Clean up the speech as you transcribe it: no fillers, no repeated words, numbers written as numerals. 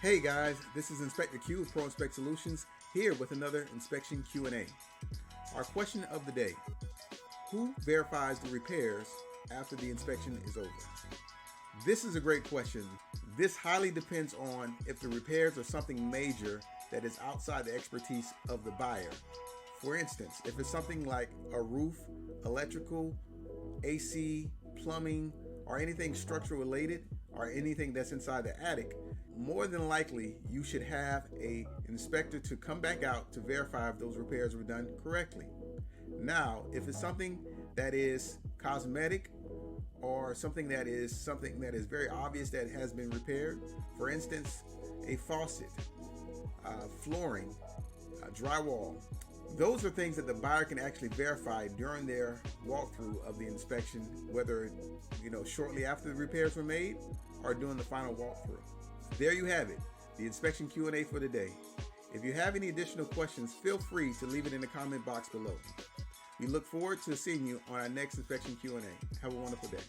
Hey guys, this is Inspector Q with Pro Inspect Solutions here with another inspection Q&A. Our question of the day: who verifies the repairs after the inspection is over? This is a great question. This highly depends on if the repairs are something major that is outside the expertise of the buyer. For instance, if it's something like a roof, electrical, AC, plumbing, or anything structural related, or anything that's inside the attic, more than likely you should have an inspector to come back out to verify if those repairs were done correctly. Now, if it's something that is cosmetic or something that is very obvious that has been repaired, for instance, a faucet, flooring, drywall, those are things that the buyer can actually verify during their walkthrough of the inspection, whether shortly after the repairs were made or during the final walkthrough. There you have it, the inspection Q&A for today. If you have any additional questions, feel free to leave it in the comment box below. We look forward to seeing you on our next inspection Q&A. Have a wonderful day.